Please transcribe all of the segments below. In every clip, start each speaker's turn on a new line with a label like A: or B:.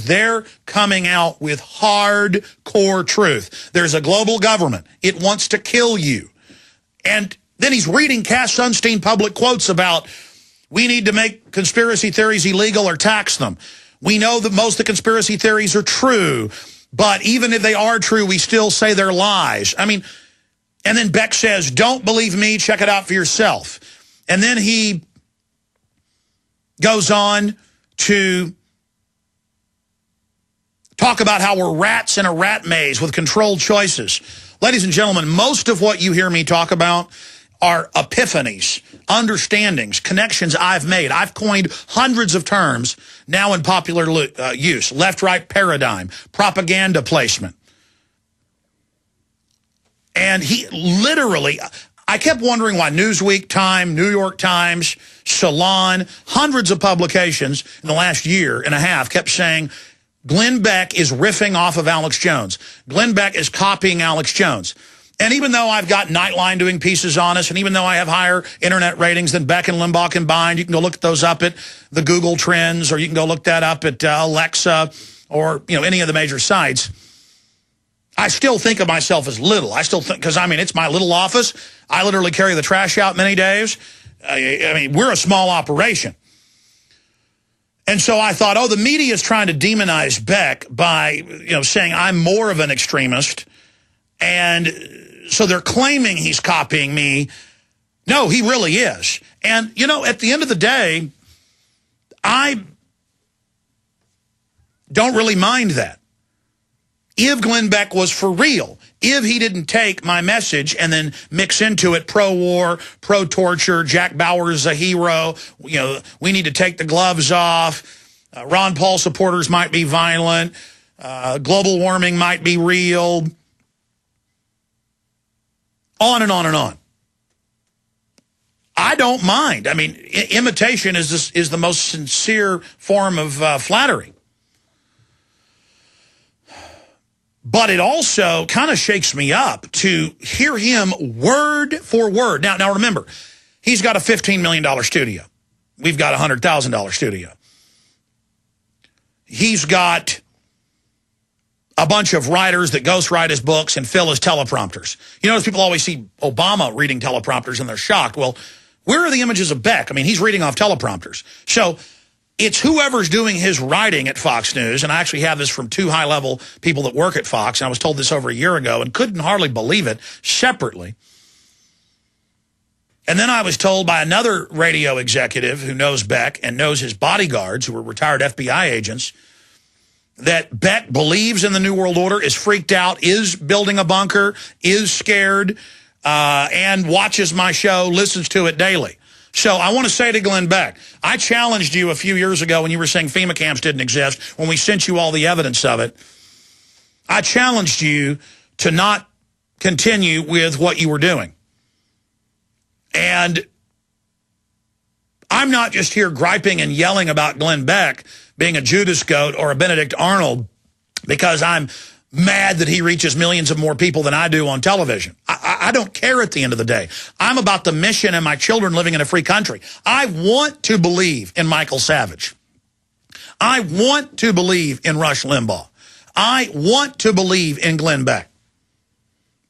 A: they're coming out with hardcore truth. There's a global government. It wants to kill you. And then he's reading Cass Sunstein public quotes about, we need to make conspiracy theories illegal or tax them. We know that most of the conspiracy theories are true, but even if they are true, we still say they're lies. I mean, and then Beck says, don't believe me, check it out for yourself. And then he goes on to talk about how we're rats in a rat maze with controlled choices. Ladies and gentlemen, most of what you hear me talk about are epiphanies, understandings, connections I've made. I've coined hundreds of terms now in popular use. Left-right paradigm, propaganda placement. And he literally, I kept wondering why Newsweek, Time, New York Times, Salon, hundreds of publications in the last year and a half kept saying, Glenn Beck is riffing off of Alex Jones. Glenn Beck is copying Alex Jones. And even though I've got Nightline doing pieces on us, and even though I have higher internet ratings than Beck and Limbaugh combined, you can go look at those up at the Google Trends, or you can go look that up at Alexa, or any of the major sites. I still think of myself as little. I still think, because I mean, it's my little office. I literally carry the trash out many days. I mean, we're a small operation. And so I thought, oh, the media is trying to demonize Beck by, saying I'm more of an extremist. And so they're claiming he's copying me. No, he really is. And, at the end of the day, I don't really mind that. If Glenn Beck was for real, if he didn't take my message and then mix into it pro-war, pro-torture, Jack Bauer's a hero, we need to take the gloves off, Ron Paul supporters might be violent, global warming might be real, on and on and on. I don't mind. I mean, imitation is the most sincere form of flattery. But it also kind of shakes me up to hear him word for word. Now remember, he's got a $15 million studio. We've got a $100,000 studio. He's got a bunch of writers that ghostwrite his books and fill his teleprompters. As people always see Obama reading teleprompters and they're shocked. Well, where are the images of Beck? I mean, he's reading off teleprompters. So it's whoever's doing his writing at Fox News, and I actually have this from two high-level people that work at Fox, and I was told this over a year ago and couldn't hardly believe it separately. And then I was told by another radio executive who knows Beck and knows his bodyguards, who were retired FBI agents, that Beck believes in the New World Order, is freaked out, is building a bunker, is scared, and watches my show, listens to it daily. So I want to say to Glenn Beck, I challenged you a few years ago when you were saying FEMA camps didn't exist, when we sent you all the evidence of it. I challenged you to not continue with what you were doing. And I'm not just here griping and yelling about Glenn Beck being a Judas goat or a Benedict Arnold because I'm mad that he reaches millions of more people than I do on television. I don't care at the end of the day. I'm about the mission and my children living in a free country. I want to believe in Michael Savage. I want to believe in Rush Limbaugh. I want to believe in Glenn Beck.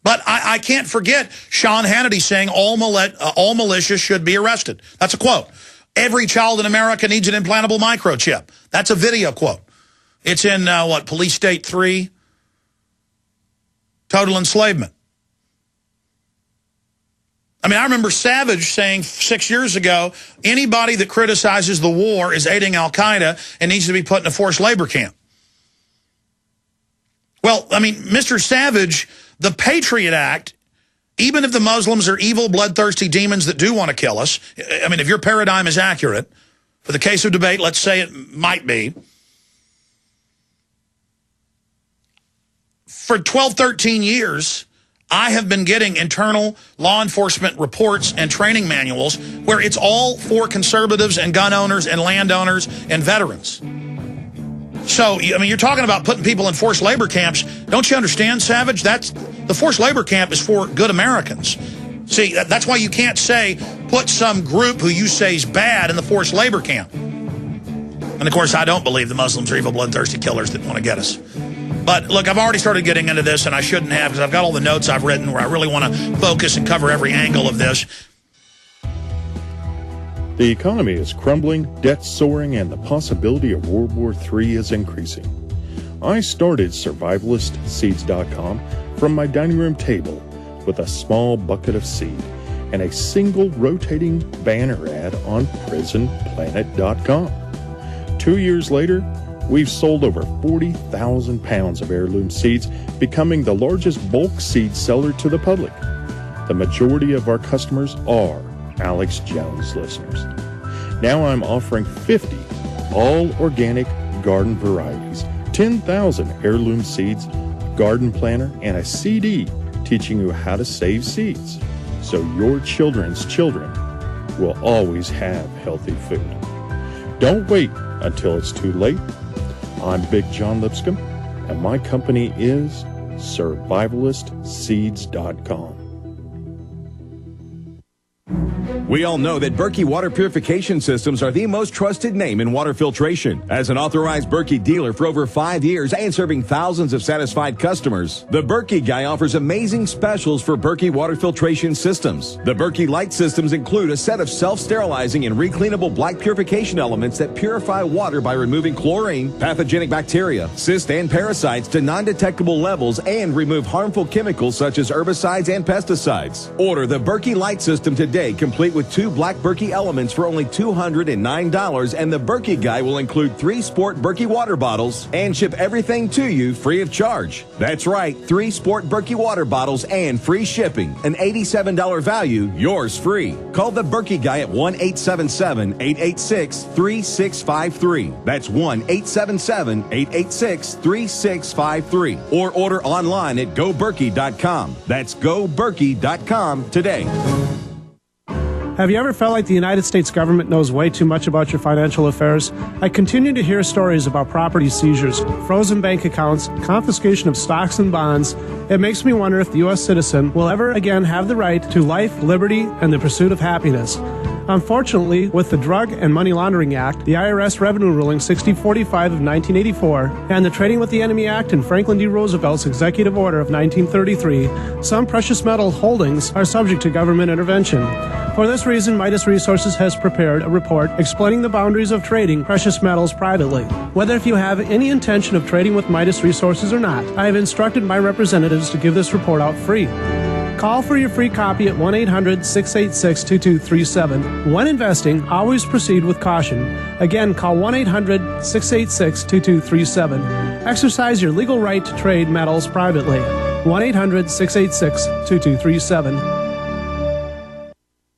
A: But I can't forget Sean Hannity saying all militias should be arrested. That's a quote. Every child in America needs an implantable microchip. That's a video quote. It's in, Police State 3, Total Enslavement. I mean, I remember Savage saying 6 years ago, anybody that criticizes the war is aiding al-Qaeda and needs to be put in a forced labor camp. Well, I mean, Mr. Savage, the Patriot Act, even if the Muslims are evil, bloodthirsty demons that do want to kill us, I mean, if your paradigm is accurate, for the case of debate, let's say it might be, for 12, 13 years, I have been getting internal law enforcement reports and training manuals where it's all for conservatives and gun owners and landowners and veterans. So, I mean, you're talking about putting people in forced labor camps. Don't you understand, Savage? The forced labor camp is for good Americans. See, that's why you can't say put some group who you say is bad in the forced labor camp. And, of course, I don't believe the Muslims are evil, bloodthirsty killers that want to get us. But, look, I've already started getting into this, and I shouldn't have, because I've got all the notes I've written where I really want to focus and cover every angle of this.
B: The economy is crumbling, debt soaring, and the possibility of World War III is increasing. I started survivalistseeds.com from my dining room table with a small bucket of seed and a single rotating banner ad on prisonplanet.com. 2 years later, we've sold over 40,000 pounds of heirloom seeds, becoming the largest bulk seed seller to the public. The majority of our customers are Alex Jones listeners. Now I'm offering 50 all-organic garden varieties, 10,000 heirloom seeds, a garden planner, and a CD teaching you how to save seeds so your children's children will always have healthy food. Don't wait until it's too late. I'm Big John Lipscomb, and my company is survivalistseeds.com.
C: We all know that Berkey water purification systems are the most trusted name in water filtration. As an authorized Berkey dealer for over 5 years and serving thousands of satisfied customers, the Berkey Guy offers amazing specials for Berkey water filtration systems. The Berkey Light systems include a set of self-sterilizing and recleanable black purification elements that purify water by removing chlorine, pathogenic bacteria, cysts, and parasites to non-detectable levels and remove harmful chemicals such as herbicides and pesticides. Order the Berkey Light system today, complete with 2 black Berkey elements for only $209, and the Berkey Guy will include 3 sport Berkey water bottles and ship everything to you free of charge. That's right, 3 sport Berkey water bottles and free shipping. An $87 value, yours free. Call the Berkey Guy at 1-877-886-3653. That's 1-877-886-3653. Or order online at goberkey.com. That's goberkey.com today.
D: Have you ever felt like the United States government knows way too much about your financial affairs? I continue to hear stories about property seizures, frozen bank accounts, confiscation of stocks and bonds. It makes me wonder if the U.S. citizen will ever again have the right to life, liberty, and the pursuit of happiness. Unfortunately, with the Drug and Money Laundering Act, the IRS Revenue Ruling 6045 of 1984, and the Trading with the Enemy Act and Franklin D. Roosevelt's Executive Order of 1933, some precious metal holdings are subject to government intervention. For this reason, Midas Resources has prepared a report explaining the boundaries of trading precious metals privately. Whether if you have any intention of trading with Midas Resources or not, I have instructed my representatives to give this report out free. Call for your free copy at 1-800-686-2237. When investing, always proceed with caution. Again, call 1-800-686-2237. Exercise your legal right to trade metals privately. 1-800-686-2237.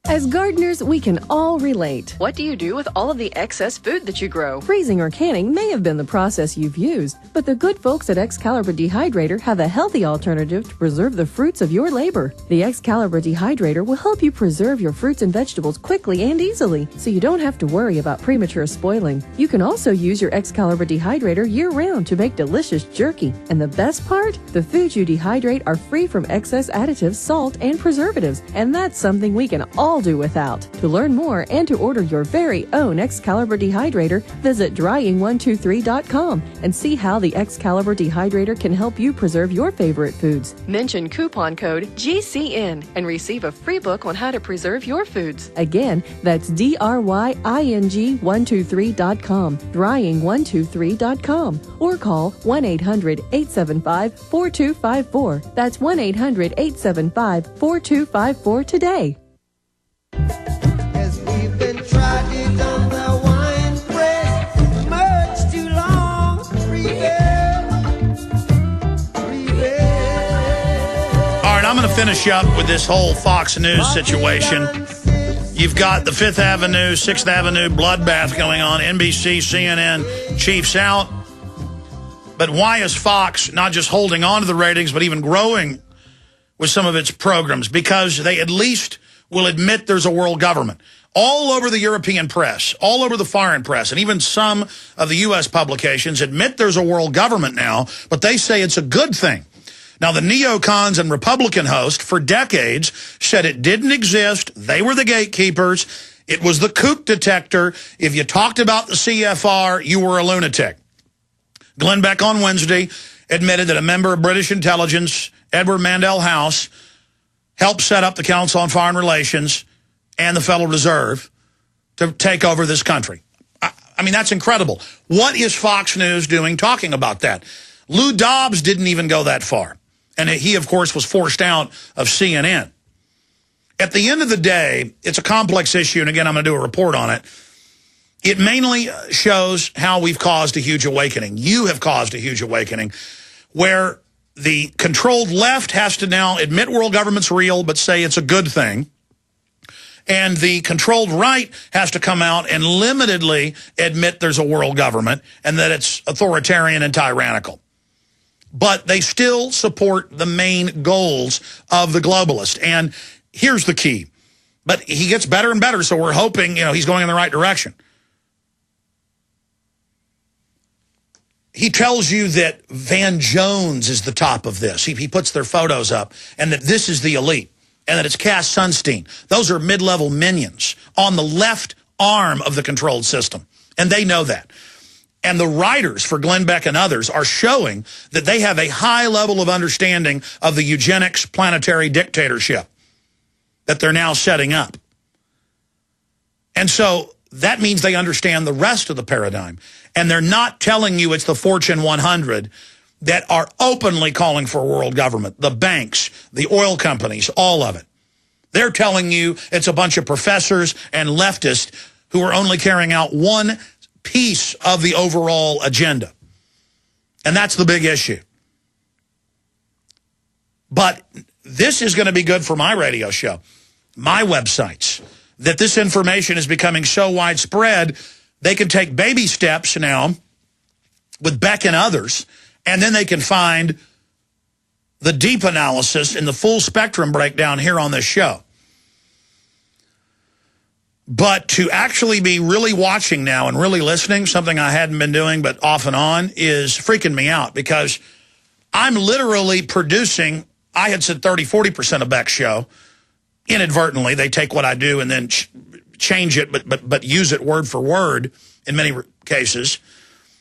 E: As gardeners, we can all relate.
F: What do you do with all of the excess food that you grow?
E: Freezing or canning may have been the process you've used, but the good folks at Excalibur Dehydrator have a healthy alternative to preserve the fruits of your labor. The Excalibur Dehydrator will help you preserve your fruits and vegetables quickly and easily, so you don't have to worry about premature spoiling. You can also use your Excalibur Dehydrator year-round to make delicious jerky. And the best part? The foods you dehydrate are free from excess additives, salt, and preservatives, and that's something we can all do without. To learn more and to order your very own Excalibur Dehydrator, visit drying123.com and see how the Excalibur Dehydrator can help you preserve your favorite foods.
F: Mention coupon code GCN and receive a free book on how to preserve your foods.
E: Again, that's drying123.com, drying123.com, or call 1-800-875-4254. That's 1-800-875-4254 today.
G: As we've been trotted on the wine press much too long,
A: All right, I'm going to finish up with this whole Fox News situation. You've got the 5th Avenue, 6th Avenue bloodbath going on, NBC, CNN, chiefs out. But why is Fox not just holding on to the ratings, but even growing with some of its programs? Because they at least will admit there's a world government. All over the European press, all over the foreign press, and even some of the U.S. publications admit there's a world government now, but they say it's a good thing. Now, the neocons and Republican host for decades said it didn't exist. They were the gatekeepers. It was the kook detector. If you talked about the CFR, you were a lunatic. Glenn Beck on Wednesday admitted that a member of British intelligence, Edward Mandell House, helped set up the Council on Foreign Relations and the Federal Reserve to take over this country. I mean, that's incredible. What is Fox News doing talking about that? Lou Dobbs didn't even go that far. And he, of course, was forced out of CNN. At the end of the day, it's a complex issue, and again, I'm going to do a report on it. It mainly shows how we've caused a huge awakening. You have caused a huge awakening where the controlled left has to now admit world government's real, but say it's a good thing. And the controlled right has to come out and limitedly admit there's a world government and that it's authoritarian and tyrannical. But they still support the main goals of the globalist. And here's the key. But he gets better and better, so we're hoping, he's going in the right direction. He tells you that Van Jones is the top of this. He puts their photos up, and that this is the elite, and that it's Cass Sunstein. Those are mid-level minions on the left arm of the controlled system, and they know that. And the writers for Glenn Beck and others are showing that they have a high level of understanding of the eugenics planetary dictatorship that they're now setting up. And so that means they understand the rest of the paradigm. And they're not telling you it's the Fortune 100 that are openly calling for a world government. The banks, the oil companies, all of it. They're telling you it's a bunch of professors and leftists who are only carrying out one piece of the overall agenda. And that's the big issue. But this is going to be good for my radio show, my websites, that this information is becoming so widespread, they can take baby steps now with Beck and others, and then they can find the deep analysis and the full spectrum breakdown here on this show. But to actually be really watching now and really listening, something I hadn't been doing but off and on, is freaking me out, because I'm literally producing, I had said 30-40% of Beck's show. Inadvertently, they take what I do and then change it, but use it word for word in many cases.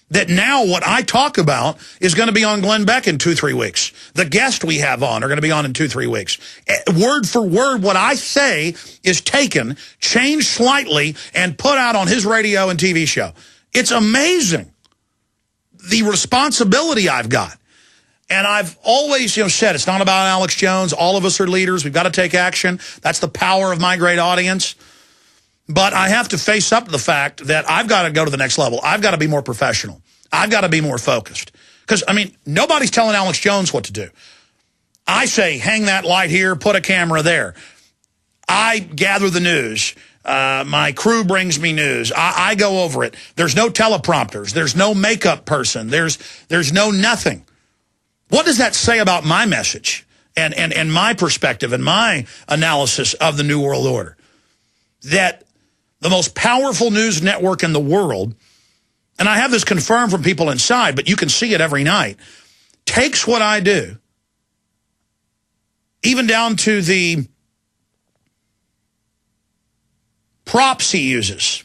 A: That now what I talk about is going to be on Glenn Beck in 2-3 weeks. The guest we have on are going to be on in 2-3 weeks. Word for word, what I say is taken, changed slightly, and put out on his radio and TV show. It's amazing the responsibility I've got. And I've always said it's not about Alex Jones. All of us are leaders. We've got to take action. That's the power of my great audience. But I have to face up to the fact that I've got to go to the next level. I've got to be more professional. I've got to be more focused. Because, nobody's telling Alex Jones what to do. I say, hang that light here, put a camera there. I gather the news. My crew brings me news. I go over it. There's no teleprompters. There's no makeup person. There's no nothing. What does that say about my message and my perspective and my analysis of the New World Order? That the most powerful news network in the world, and I have this confirmed from people inside, but you can see it every night, takes what I do, even down to the props he uses,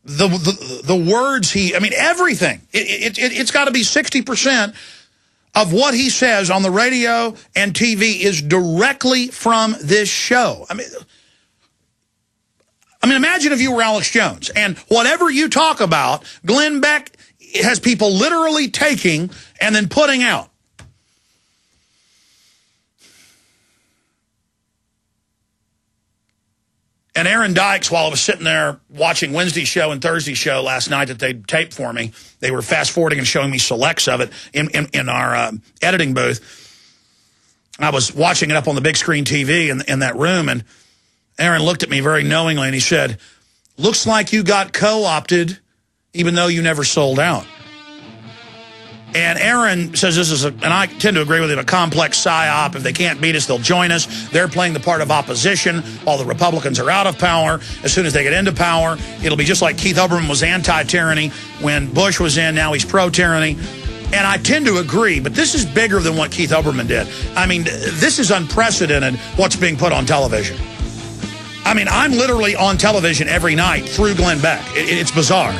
A: the words everything. It's got to be 60% of what he says on the radio and TV is directly from this show. Imagine if you were Alex Jones, and whatever you talk about, Glenn Beck has people literally taking and then putting out. And Aaron Dykes, while I was sitting there watching Wednesday's show and Thursday's show last night that they taped for me, they were fast-forwarding and showing me selects of it in our editing booth. I was watching it up on the big screen TV in that room, and Aaron looked at me very knowingly, and he said, "Looks like you got co-opted, even though you never sold out." And Aaron says this is and I tend to agree with him, a complex psyop. If they can't beat us, they'll join us. They're playing the part of opposition while the Republicans are out of power. As soon as they get into power, it'll be just like Keith Olbermann was anti-tyranny when Bush was in. Now he's pro-tyranny. And I tend to agree, but this is bigger than what Keith Olbermann did. This is unprecedented what's being put on television. I mean, I'm literally on television every night through Glenn Beck. It's bizarre.